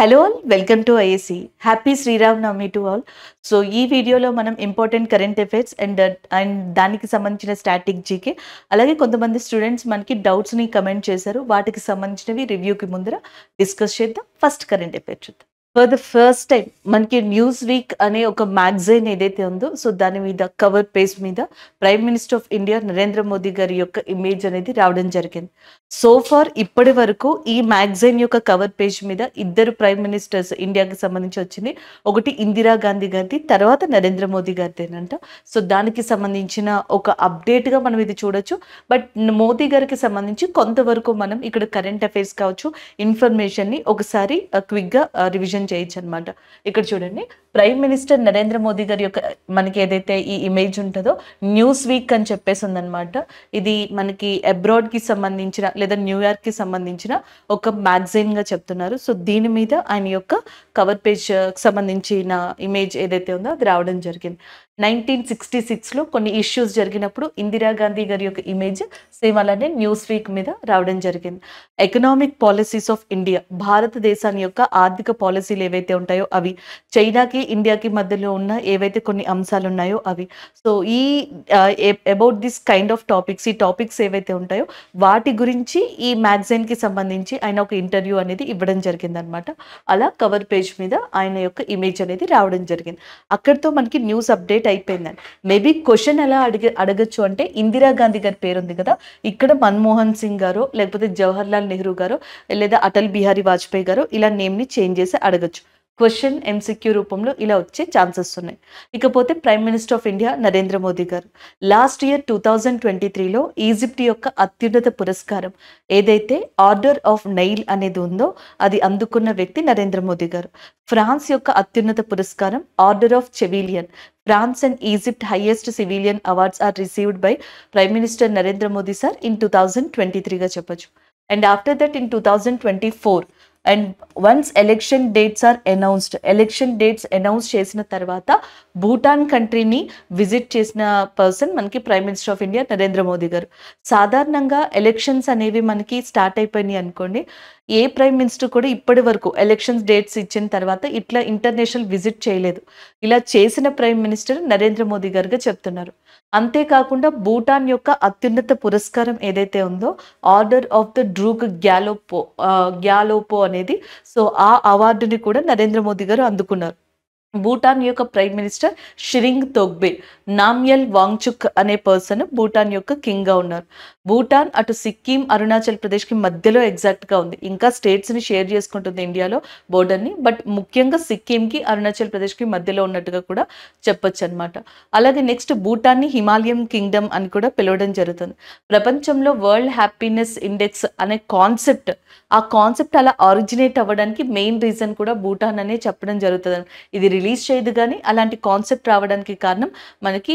Hello all welcome to IAC happy Sriram Navami to all. So ఈ వీడియోలో మనం ఇంపార్టెంట్ కరెంట్ అఫైర్స్ అండ్ దానికి సంబంధించిన స్టాటిక్ జీకే, అలాగే కొంతమంది స్టూడెంట్స్ మనకి డౌట్స్ని కమెంట్ చేశారు, వాటికి సంబంధించినవి రివ్యూకి ముందర డిస్కస్ చేద్దాం. ఫస్ట్ కరెంట్ అఫైర్ చూద్దాం. ఫర్ ద ఫస్ట్ టైం మనకి న్యూస్ వీక్ అనే ఒక మ్యాగజైన్ ఏదైతే ఉందో, సో దాని మీద కవర్ పేజ్ మీద prime minister of India Narendra Modi గారి యొక్క ఇమేజ్ అనేది రావడం జరిగింది. సో ఫార్ ఇప్పటి వరకు ఈ మ్యాగజైన్ యొక్క కవర్ పేజ్ మీద ఇద్దరు ప్రైమ్ మినిస్టర్స్ ఇండియాకి సంబంధించి వచ్చింది. ఒకటి ఇందిరా గాంధీ గారిది, తర్వాత నరేంద్ర మోదీ గారిదేనంట. సో దానికి సంబంధించిన ఒక అప్డేట్గా మనం ఇది చూడొచ్చు. బట్ మోదీ గారికి సంబంధించి కొంతవరకు మనం ఇక్కడ కరెంట్ అఫైర్స్ కావచ్చు, ఇన్ఫర్మేషన్ని ఒకసారి క్విక్గా రివిజన్ చేయొచ్చు అనమాట. ఇక్కడ చూడండి, ప్రైమ్ మినిస్టర్ నరేంద్ర మోదీ గారి యొక్క మనకి ఏదైతే ఈ ఇమేజ్ ఉంటుందో న్యూస్ వీక్ అని చెప్పేసి ఉందన్నమాట. ఇది మనకి అబ్రాడ్కి సంబంధించిన లేదా న్యూయార్క్కి సంబంధించిన ఒక మ్యాగజైన్గా చెప్తున్నారు. సో దీని మీద ఆయన యొక్క కవర్ పేజ్ సంబంధించిన ఇమేజ్ ఏదైతే ఉందో అది రావడం జరిగింది. 1966లో కొన్ని ఇష్యూస్ జరిగినప్పుడు ఇందిరాగాంధీ గారి యొక్క ఇమేజ్ సేమ్ అలానే న్యూస్ వీక్ మీద రావడం జరిగింది. ఎకనామిక్ పాలసీస్ ఆఫ్ ఇండియా, భారతదేశాన్ని యొక్క ఆర్థిక పాలసీలు ఏవైతే ఉంటాయో అవి, చైనాకి ఇండియాకి మధ్యలో ఉన్న ఏవైతే కొన్ని అంశాలు ఉన్నాయో అవి. సో ఈ about this kind of topics, ఈ టాపిక్స్ ఏవైతే ఉంటాయో వాటి గురించి ఈ మ్యాగజైన్కి సంబంధించి ఆయన ఒక ఇంటర్వ్యూ అనేది ఇవ్వడం జరిగింది అనమాట. అలా కవర్ పేజ్ మీద ఆయన యొక్క ఇమేజ్ అనేది రావడం జరిగింది. అక్కడితో మనకి న్యూస్ అప్డేట్ అయిపోయిందని. మేబీ క్వశ్చన్ ఎలా అడగచ్చు అంటే, ఇందిరాగాంధీ గారి పేరు ఉంది కదా, ఇక్కడ మన్మోహన్ సింగ్ గారో లేకపోతే జవహర్ లాల్ నెహ్రూ గారో లేదా అటల్ బిహారీ వాజ్పేయి గారో ఇలా నేమ్ని చేంజ్ చేసి అడగచ్చు. క్వశ్చన్ ఎంసీక్యూ రూపంలో ఇలా వచ్చే ఛాన్సెస్ ఉన్నాయి. ఇకపోతే prime minister of India Narendra Modi గారు లాస్ట్ ఇయర్ 2023లో ఈజిప్ట్ యొక్క అత్యున్నత పురస్కారం ఏదైతే ఆర్డర్ ఆఫ్ నైల్ అనేది ఉందో అది అందుకున్న వ్యక్తి నరేంద్ర మోదీ గారు. ఫ్రాన్స్ యొక్క అత్యున్నత పురస్కారం order of chevalier. France and Egypt highest civilian awards are received by prime minister Narendra Modi sir in 2023గా చెప్పొచ్చు. And after that in 2024 and once election dates are announced, election dates announce చేసిన తర్వాత భూటాన్ కంట్రీని విజిట్ చేసిన person మనకి prime minister of India Narendra Modi గారు. సాధారణంగా elections అనేవి మనకి స్టార్ట్ అయిపోయినాయి అనుకోండి, ఏ ప్రైమ్ మినిస్టర్ కూడా ఇప్పటి వరకు ఎలక్షన్స్ డేట్స్ ఇచ్చిన తర్వాత ఇట్లా ఇంటర్నేషనల్ విజిట్ చేయలేదు. ఇలా చేసిన ప్రైమ్ మినిస్టర్ నరేంద్ర మోదీ గారుగా చెప్తున్నారు. అంతేకాకుండా భూటాన్ యొక్క అత్యున్నత పురస్కారం ఏదైతే ఉందో ఆర్డర్ ఆఫ్ ద డ్రూక్ గ్యాలోపో అనేది, సో ఆ అవార్డుని కూడా నరేంద్ర మోదీ గారు అందుకున్నారు. భూటాన్ యొక్క ప్రైమ్ మినిస్టర్ షిరింగ్ తోగ్బే, నామ్యల్ వాంగ్చుక్ అనే పర్సన్ భూటాన్ యొక్క కింగ్గా ఉన్నారు. భూటాన్ అటు సిక్కిం, అరుణాచల్ ప్రదేశ్కి మధ్యలో ఎగ్జాక్ట్గా ఉంది. ఇంకా స్టేట్స్ని షేర్ చేసుకుంటుంది ఇండియాలో బోర్డర్ని, బట్ ముఖ్యంగా సిక్కింకి అరుణాచల్ ప్రదేశ్కి మధ్యలో ఉన్నట్టుగా కూడా చెప్పొచ్చు అనమాట. అలాగే నెక్స్ట్ భూటాన్ని హిమాలయన్ కింగ్డమ్ అని కూడా పిలవడం జరుగుతుంది. ప్రపంచంలో వరల్డ్ హ్యాపీనెస్ ఇండెక్స్ అనే కాన్సెప్ట్, ఆ కాన్సెప్ట్ అలా ఆరిజినేట్ అవ్వడానికి మెయిన్ రీజన్ కూడా భూటాన్ అనే చెప్పడం జరుగుతుంది. ఇది రిలీజ్ చేయదు కానీ అలాంటి కాన్సెప్ట్ రావడానికి కారణం మనకి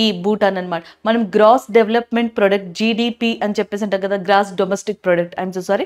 ఈ భూటాన్ అనమాట. మనం గ్రాస్ డెవలప్మెంట్ ప్రొడక్ట్ జీడిపి అని చెప్పేసి అంటాం కదా, gross domestic product, I'm so sorry,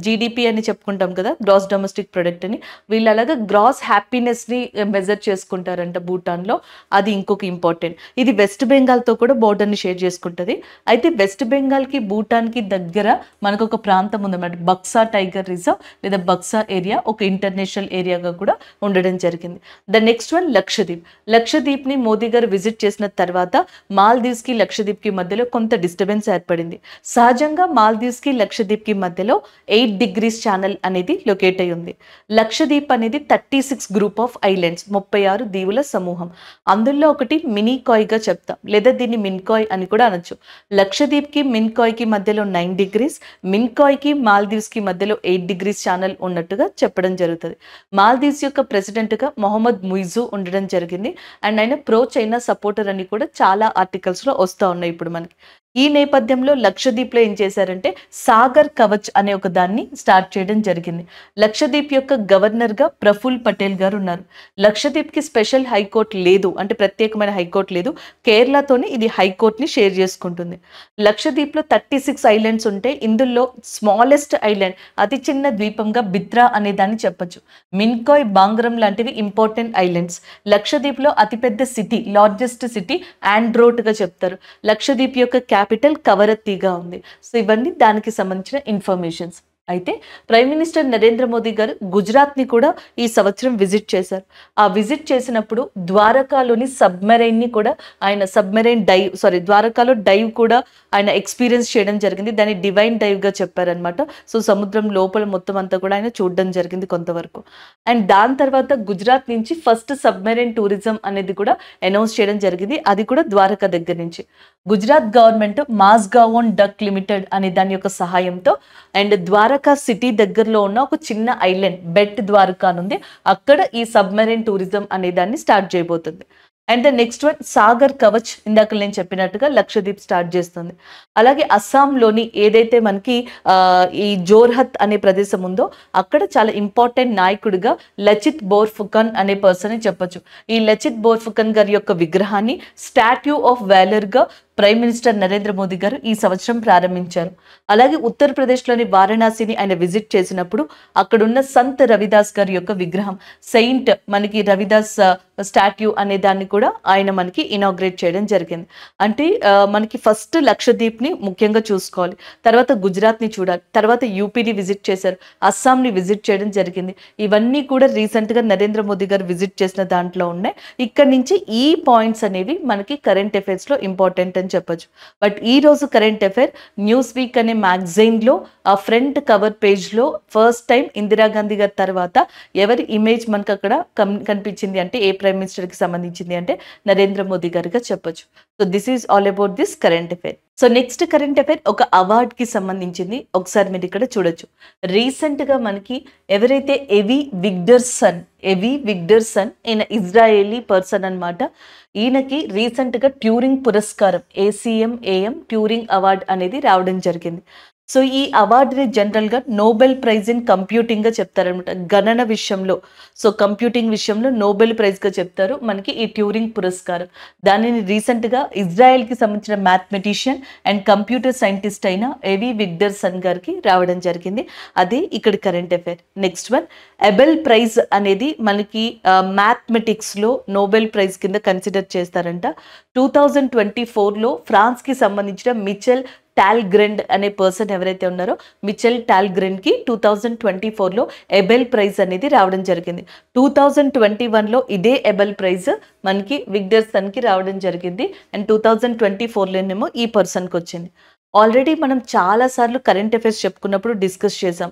GDP అని చెప్పుకుంటాం కదా, గ్రాస్ డొమెస్టిక్ ప్రొడక్ట్ అని. వీళ్ళు అలాగా గ్రాస్ హ్యాపీనెస్ని మెజర్ చేసుకుంటారంట భూటాన్లో. అది ఇంకొక ఇంపార్టెంట్. ఇది వెస్ట్ బెంగాల్తో కూడా బోర్డర్ని షేర్ చేసుకుంటుంది. అయితే వెస్ట్ బెంగాల్కి భూటాన్కి దగ్గర మనకు ఒక ప్రాంతం ఉందన్నమాట, బక్సా టైగర్ రిజర్వ్ లేదా బక్సా ఏరియా, ఒక ఇంటర్నేషనల్ ఏరియాగా కూడా ఉండడం జరిగింది. The next one Lakshadweep. లక్షద్వీప్ని మోదీ గారు విజిట్ చేసిన తర్వాత మాల్దీవ్స్కి లక్షద్వీప్కి మధ్యలో కొంత డిస్టర్బెన్స్ ఏర్పడింది. సహజంగా మాల్దీవ్స్కి లక్షద్వీప్కి మధ్యలో 8 degrees ఛానల్ అనేది లొకేట్ అయి ఉంది. లక్షద్వీప్ అనేది 36 గ్రూప్ ఆఫ్ ఐలాండ్స్, 36 దీవుల సమూహం. అందులో ఒకటి మినీకాయ్గా చెప్తాం, లేదా దీన్ని మిన్కాయ్ అని కూడా అనొచ్చు. లక్షద్వీప్కి మిన్కాయ్కి మధ్యలో 9 degrees, మిన్కాయ్కి మాల్దీవ్స్కి మధ్యలో 8 degrees ఛానల్ ఉన్నట్టుగా చెప్పడం జరుగుతుంది. మాల్దీవ్స్ యొక్క ప్రెసిడెంట్గా మొహమ్మద్ ముయిజు ఉండడం జరిగింది. అండ్ ఆయన ప్రో చైనా సపోర్టర్ అని కూడా చాలా ఆర్టికల్స్లో వస్తూ ఉన్నాయి ఇప్పుడు మనకి. ఈ నేపథ్యంలో లక్షద్వీప్లో ఏం చేశారంటే సాగర్ కవచ్ అనే ఒక దాన్ని స్టార్ట్ చేయడం జరిగింది. లక్షద్వీప్ యొక్క గవర్నర్గా ప్రఫుల్ పటేల్ గారు ఉన్నారు. లక్షద్వీప్కి స్పెషల్ హైకోర్టు లేదు, అంటే ప్రత్యేకమైన హైకోర్టు లేదు. కేరళతోనే ఇది హైకోర్టుని షేర్ చేసుకుంటుంది. లక్షద్వీప్లో 36 ఐలాండ్స్ ఉంటే ఇందులో స్మాలెస్ట్ ఐలాండ్, అతి చిన్న ద్వీపంగా బిత్రా అనే దాన్ని చెప్పచ్చు. మిన్కాయ్, బాంగ్రం లాంటివి ఇంపార్టెంట్ ఐలాండ్స్. లక్షద్వీప్లో అతిపెద్ద సిటీ, లార్జెస్ట్ సిటీ ఆండ్రోట్గా చెప్తారు. లక్షద్వీప్ యొక్క క్యాపిటల్ కవరత్తిగా ఉంది. సో ఇవన్నీ దానికి సంబంధించిన ఇన్ఫర్మేషన్స్. అయితే ప్రైమ్ మినిస్టర్ నరేంద్ర మోదీ గారు గుజరాత్ని కూడా ఈ సంవత్సరం విజిట్ చేశారు. ఆ విజిట్ చేసినప్పుడు ద్వారకాలోని సబ్మెరైన్ని కూడా ఆయన ద్వారకాలో డైవ్ కూడా ఆయన ఎక్స్పీరియన్స్ చేయడం జరిగింది. దాన్ని డివైన్ డైవ్గా చెప్పారనమాట. సో సముద్రం లోపల మొత్తం అంతా కూడా ఆయన చూడడం జరిగింది కొంతవరకు. అండ్ దాని తర్వాత గుజరాత్ నుంచి ఫస్ట్ సబ్మెరైన్ టూరిజం అనేది కూడా అనౌన్స్ చేయడం జరిగింది. అది కూడా ద్వారకా దగ్గర నుంచి. గుజరాత్ గవర్నమెంట్ మాస్గావోన్ డక్ లిమిటెడ్ అనే దాని యొక్క సహాయంతో అండ్ ద్వారకా సిటీ దగ్గరలో ఉన్న ఒక చిన్న ఐలాండ్ బెట్ ద్వారకా ఉంది, అక్కడ ఈ సబ్మెరైన్ టూరిజం అనే దాన్ని స్టార్ట్ చేయబోతుంది. And the next one Sagar Kavach, ఇందాక నేను చెప్పినట్టుగా లక్షద్వీప్ స్టార్ట్ చేస్తుంది. అలాగే అస్సాంలోని ఏదైతే మనకి ఈ జోర్హత్ అనే ప్రదేశం ఉందో అక్కడ చాలా ఇంపార్టెంట్ నాయకుడిగా లచిత్ బోర్ఫుకన్ అనే పర్సన్ అని చెప్పొచ్చు. ఈ లచిత్ బోర్ఫుకన్ గారి యొక్క విగ్రహాన్ని స్టాట్యూ ఆఫ్ వ్యాలర్గా ప్రైమ్ మినిస్టర్ నరేంద్ర మోదీ గారు ఈ సంవత్సరం ప్రారంభించారు. అలాగే ఉత్తరప్రదేశ్లోని వారణాసిని ఆయన విజిట్ చేసినప్పుడు అక్కడున్న సంత్ రవిదాస్ గారి యొక్క విగ్రహం, సెయింట్ మనకి రవిదాస్ స్టాట్యూ అనే దాన్ని కూడా ఆయన మనకి ఇనాగ్రేట్ చేయడం జరిగింది. అంటే మనకి ఫస్ట్ లక్షద్వీప్ని ముఖ్యంగా చూసుకోవాలి, తర్వాత గుజరాత్ని చూడాలి, తర్వాత యూపీని విజిట్ చేశారు, అస్సాంని విజిట్ చేయడం జరిగింది. ఇవన్నీ కూడా రీసెంట్గా నరేంద్ర మోదీ గారు విజిట్ చేసిన దాంట్లో ఉన్నాయి. ఇక్కడ నుంచి ఈ పాయింట్స్ అనేవి మనకి కరెంట్ అఫైర్స్లో ఇంపార్టెంట్ అని చెప్పొచ్చు. బట్ ఈ రోజు కరెంట్ అఫైర్ న్యూస్ వీక్ అనే మ్యాగజైన్లో ఆ ఫ్రంట్ కవర్ పేజ్లో ఫస్ట్ టైం ఇందిరాగాంధీ గారి తర్వాత ఎవరి ఇమేజ్ మనకు అక్కడ కనిపించింది అంటే ఏ ప్రైమ్ మినిస్టర్కి సంబంధించింది అంటే నరేంద్ర మోదీ గారిగా చెప్పొచ్చు. So this is all about this current affair. So next current affair ఒక అవార్డ్కి సంబంధించింది. ఒకసారి మీరు ఇక్కడ చూడొచ్చు. రీసెంట్గా మనకి ఎవరైతే ఎవి విగ్డర్సన్ ఈయన ఇజ్రాయేలీ పర్సన్ అనమాట. ఈయనకి రీసెంట్గా ట్యూరింగ్ పురస్కారం ACM ట్యూరింగ్ అవార్డ్ అనేది రావడం జరిగింది. సో ఈ అవార్డుని జనరల్గా నోబెల్ ప్రైజ్ ఇన్ కంప్యూటింగ్గా చెప్తారనమాట, గణన విషయంలో. సో కంప్యూటింగ్ విషయంలో నోబెల్ ప్రైజ్గా చెప్తారు మనకి ఈ ట్యూరింగ్ పురస్కారం. దానిని రీసెంట్గా ఇజ్రాయెల్కి సంబంధించిన మ్యాథమెటిషియన్ అండ్ కంప్యూటర్ సైంటిస్ట్ అయిన ఎవి విగ్డర్సన్ గారికి రావడం జరిగింది. అదే ఇక్కడ current affair. Next one, Abel prize అనేది మనకి మ్యాథమెటిక్స్లో నోబెల్ ప్రైజ్ కింద కన్సిడర్ చేస్తారంట. 2024లో ఫ్రాన్స్కి సంబంధించిన మిచెల్ టాల్గ్రెండ్ అనే పర్సన్ ఎవరైతే ఉన్నారో మిచెల్ టాల్గ్రెండ్కి 2024లో ఎబెల్ ప్రైజ్ అనేది రావడం జరిగింది. 2021లో ఇదే ఎబెల్ ప్రైజ్ మనకి విగ్డర్సన్కి రావడం జరిగింది. అండ్ 2024లోనేమో ఈ పర్సన్కి వచ్చింది. ఆల్రెడీ మనం చాలాసార్లు కరెంట్ అఫైర్స్ చెప్పుకున్నప్పుడు డిస్కస్ చేసాం.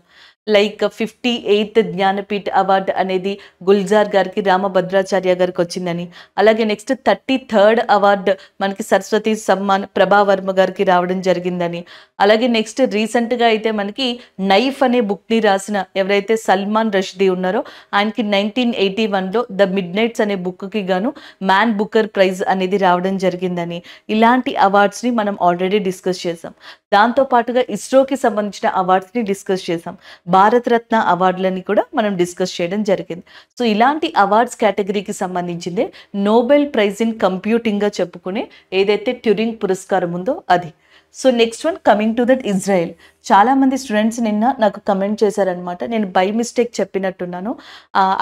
లైక్ 58th జ్ఞానపీఠ్ అవార్డు అనేది గుల్జార్ గారికి, రామభద్రాచార్య గారికి వచ్చిందని. అలాగే నెక్స్ట్ 33rd అవార్డు మనకి సరస్వతి సమ్మాన్ ప్రభావర్మ గారికి రావడం జరిగిందని. అలాగే నెక్స్ట్ రీసెంట్గా అయితే మనకి నైఫ్ అనే బుక్ని రాసిన ఎవరైతే సల్మాన్ రష్దీ ఉన్నారో ఆయనకి 1981లో ద మిడ్ నైట్స్ అనే బుక్కి గాను మ్యాన్ బుకర్ ప్రైజ్ అనేది రావడం జరిగిందని. ఇలాంటి అవార్డ్స్ని మనం ఆల్రెడీ డిస్కస్ చేసాం. దాంతోపాటుగా ఇస్రోకి సంబంధించిన అవార్డ్స్ని డిస్కస్ చేసాం. భారతరత్న అవార్డులని కూడా మనం డిస్కస్ చేయడం జరిగింది. సో ఇలాంటి అవార్డ్స్ కేటగిరీకి సంబంధించిందే నోబెల్ ప్రైజ్ ఇన్ కంప్యూటింగ్గా చెప్పుకునే ఏదైతే ట్యూరింగ్ పురస్కారం ఉందో అది. So next one, coming to that Israel. చాలామంది స్టూడెంట్స్ నిన్న నాకు కమెంట్ చేశారనమాట, నేను బై మిస్టేక్ చెప్పినట్టున్నాను.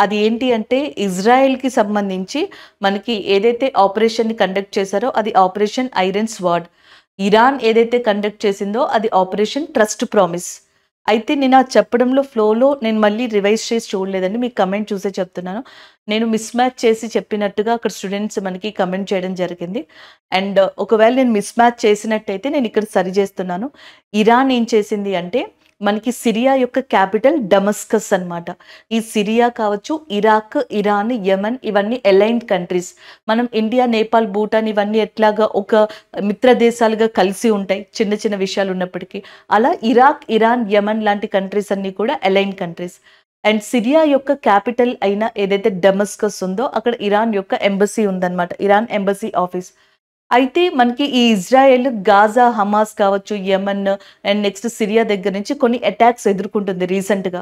అది ఏంటి అంటే ఇజ్రాయెల్కి సంబంధించి మనకి ఏదైతే ఆపరేషన్ని కండక్ట్ చేశారో అది ఆపరేషన్ ఐరన్ స్వార్డ్. ఇరాన్ ఏదైతే కండక్ట్ చేసిందో అది ఆపరేషన్ ట్రస్ట్ ప్రామిస్. అయితే నేను ఆ చెప్పడంలో ఫ్లోలో నేను మళ్ళీ రివైజ్ చేసి చూడలేదండి, మీకు కమెంట్ చూసే చెప్తున్నాను. నేను మిస్ మ్యాచ్ చేసి చెప్పినట్టుగా అక్కడ స్టూడెంట్స్ మనకి కమెంట్ చేయడం జరిగింది. అండ్ ఒకవేళ నేను మిస్ మ్యాచ్ చేసినట్టయితే నేను ఇక్కడ సరి చేస్తున్నాను. ఇరాన్ ఏం చేసింది అంటే మనకి సిరియా యొక్క క్యాపిటల్ డమస్కస్ అనమాట. ఈ సిరియా కావచ్చు, ఇరాక్, ఇరాన్, యమన్ ఇవన్నీ అలైన్డ్ కంట్రీస్. మనం ఇండియా, నేపాల్, భూటాన్ ఇవన్నీ ఎట్లాగా ఒక మిత్ర దేశాలుగా కలిసి ఉంటాయి చిన్న చిన్న విషయాలు ఉన్నప్పటికీ, అలా ఇరాక్, ఇరాన్, యమన్ లాంటి కంట్రీస్ అన్నీ కూడా అలైన్డ్ కంట్రీస్. అండ్ సిరియా యొక్క క్యాపిటల్ అయిన ఏదైతే డమస్కస్ ఉందో అక్కడ ఇరాన్ యొక్క ఎంబసీ ఉందన్నమాట, ఇరాన్ ఎంబసీ ఆఫీస్. అయితే మనకి ఈ ఇజ్రాయెల్, గాజా, హమాస్ కావచ్చు, యమన్ అండ్ నెక్స్ట్ సిరియా దగ్గర నుంచి కొన్ని అటాక్స్ ఎదుర్కొంటుంది రీసెంట్గా.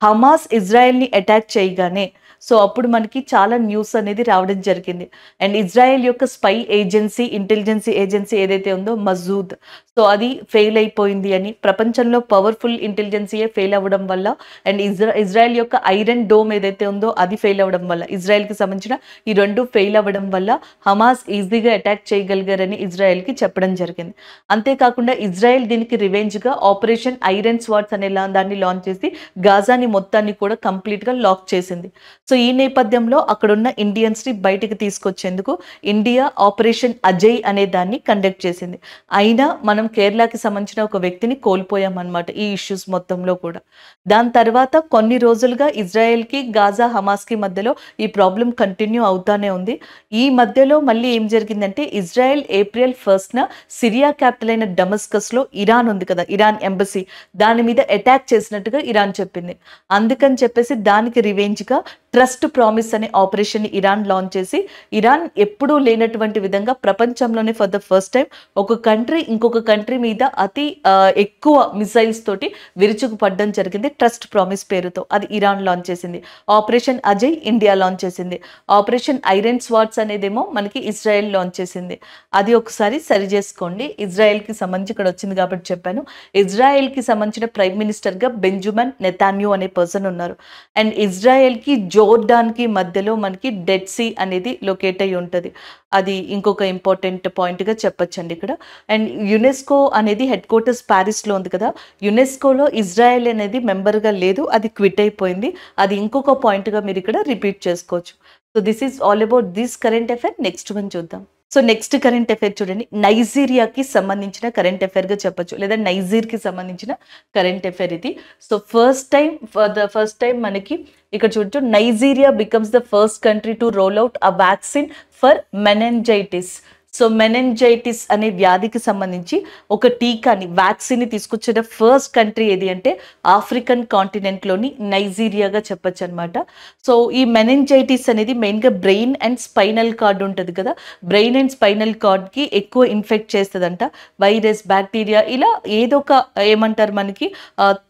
హమాస్ ఇజ్రాయెల్ని అటాక్ చేయగానే సో అప్పుడు మనకి చాలా న్యూస్ అనేది రావడం జరిగింది. అండ్ ఇజ్రాయెల్ యొక్క స్పై ఏజెన్సీ, ఇంటెలిజెన్సీ ఏజెన్సీ ఏదైతే ఉందో మజూద్, సో అది ఫెయిల్ అయిపోయింది అని, ప్రపంచంలో పవర్ఫుల్ ఇంటెలిజెన్సీయే ఫెయిల్ అవ్వడం వల్ల, అండ్ ఇజ్రాయెల్ యొక్క ఐరన్ డోమ్ ఏదైతే ఉందో అది ఫెయిల్ అవ్వడం వల్ల, ఇజ్రాయెల్కి సంబంధించిన ఈ రెండు ఫెయిల్ అవ్వడం వల్ల హమాస్ ఈజీగా అటాక్ చేయగలిగారని ఇజ్రాయెల్కి చెప్పడం జరిగింది. అంతేకాకుండా ఇజ్రాయెల్ దీనికి రివెంజ్గా ఆపరేషన్ ఐరన్ స్వార్డ్స్ అనే దాన్ని లాంచ్ చేసి గాజాని మొత్తాన్ని కూడా కంప్లీట్గా లాక్ చేసింది. సో ఈ నేపథ్యంలో అక్కడున్న ఇండియన్స్ని బయటికి తీసుకొచ్చేందుకు ఇండియా ఆపరేషన్ అజయ్ అనే దాన్ని కండక్ట్ చేసింది. అయినా మనం కేరళకి సంబంధించిన ఒక వ్యక్తిని కోల్పోయామన్నమాట ఈ ఇష్యూస్ మొత్తంలో కూడా. దాని తర్వాత కొన్ని రోజులుగా ఇజ్రాయెల్కి గాజా హమాస్కి మధ్యలో ఈ ప్రాబ్లం కంటిన్యూ అవుతానే ఉంది. ఈ మధ్యలో మళ్ళీ ఏం జరిగిందంటే ఇజ్రాయెల్ ఏప్రిల్ 1న సిరియా క్యాపిటల్ అయిన డమస్కస్లో ఇరాన్ ఉంది కదా, ఇరాన్ ఎంబసీ, దాని మీద అటాక్ చేసినట్టుగా ఇరాన్ చెప్పింది. అందుకని చెప్పేసి దానికి రివెంజ్గా ట్రస్ట్ ప్రామిస్ అనే ఆపరేషన్ ఇరాన్ లాంచ్ చేసి, ఇరాన్ ఎప్పుడూ లేనటువంటి విధంగా ప్రపంచంలోనే ఫర్ ద ఫస్ట్ టైం ఒక కంట్రీ ఇంకొక కంట్రీ మీద అతి ఎక్కువ మిసైల్స్ తోటి విరుచుకుపడడం జరిగింది ట్రస్ట్ ప్రామిస్ పేరుతో. అది ఇరాన్ లాంచ్ చేసింది. ఆపరేషన్ అజయ్ ఇండియా లాంచ్ చేసింది. ఆపరేషన్ ఐరన్ స్వార్డ్స్ అనేదేమో మనకి ఇజ్రాయెల్ లాంచ్ చేసింది. అది ఒకసారి సరి చేసుకోండి. ఇజ్రాయెల్కి సంబంధించి ఇక్కడ వచ్చింది కాబట్టి చెప్పాను. ఇజ్రాయెల్కి సంబంధించిన ప్రైమ్ మినిస్టర్గా బెంజమిన్ నెతాన్యాహు అనే పర్సన్ ఉన్నారు. అండ్ ఇజ్రాయెల్కి జోర్డాన్కి మధ్యలో మనకి డెడ్ సీ అనేది లొకేట్ అయి ఉంటుంది. అది ఇంకొక ఇంపార్టెంట్ పాయింట్గా చెప్పొచ్చండి ఇక్కడ. అండ్ యునెస్కో అనేది హెడ్ క్వార్టర్స్ ప్యారిస్లో ఉంది కదా, యునెస్కోలో ఇజ్రాయెల్ అనేది మెంబర్గా లేదు, అది క్విట్ అయిపోయింది. అది ఇంకొక పాయింట్గా మీరు ఇక్కడ రిపీట్ చేసుకోవచ్చు. So this is all about this current affair. Next one చూద్దాం. సో నెక్స్ట్ కరెంట్ అఫైర్ చూడండి, నైజీరియాకి సంబంధించిన కరెంట్ అఫైర్గా చెప్పొచ్చు, లేదా నైజీర్కి సంబంధించిన కరెంట్ అఫైర్ ఇది. సో ఫస్ట్ టైం మనకి ఇక్కడ చూడొచ్చు, Nigeria becomes the first country to roll out a vaccine for meningitis. So meningitis అనే వ్యాధికి సంబంధించి ఒక టీకాని, వ్యాక్సిన్ని తీసుకొచ్చిన ఫస్ట్ కంట్రీ ఏది అంటే ఆఫ్రికన్ కాంటినెంట్లోని నైజీరియాగా చెప్పొచ్చు అనమాట. సో ఈ మెనింజైటిస్ అనేది మెయిన్గా బ్రెయిన్ అండ్ స్పైనల్ కార్డ్ ఉంటుంది కదా, బ్రెయిన్ అండ్ స్పైనల్ కార్డ్కి ఎక్కువ ఇన్ఫెక్ట్ చేస్తుందంట. వైరస్, బ్యాక్టీరియా, ఇలా ఏదో ఒక ఏమంటారు మనకి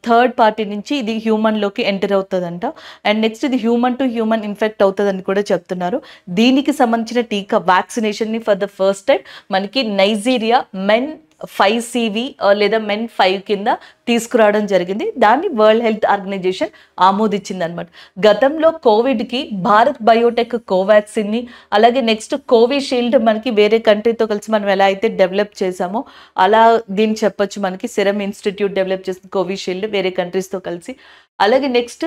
థర్డ్ పార్టీ నుంచి ఇది హ్యూమన్లోకి ఎంటర్ అవుతుందంట. అండ్ నెక్స్ట్ ఇది హ్యూమన్ టు హ్యూమన్ ఇన్ఫెక్ట్ అవుతుందని కూడా చెప్తున్నారు. దీనికి సంబంధించిన టీకా వ్యాక్సినేషన్ని ఫర్ ద ఫస్ట్ టైం మనకి నైజీరియా మెన్ 5CV లేదా మెన్ 5 కింద తీసుకురావడం జరిగింది. దాన్ని వరల్డ్ హెల్త్ ఆర్గనైజేషన్ ఆమోదించింది అనమాట. గతంలో కోవిడ్కి భారత్ బయోటెక్ కోవాక్సిన్ని, అలాగే నెక్స్ట్ కోవిషీల్డ్ మనకి వేరే కంట్రీతో కలిసి మనం ఎలా అయితే డెవలప్ చేసామో అలా దీన్ని చెప్పొచ్చు. మనకి సెరమ్ ఇన్స్టిట్యూట్ డెవలప్ చేసిన కోవిషీల్డ్ వేరే కంట్రీస్తో కలిసి. అలాగే నెక్స్ట్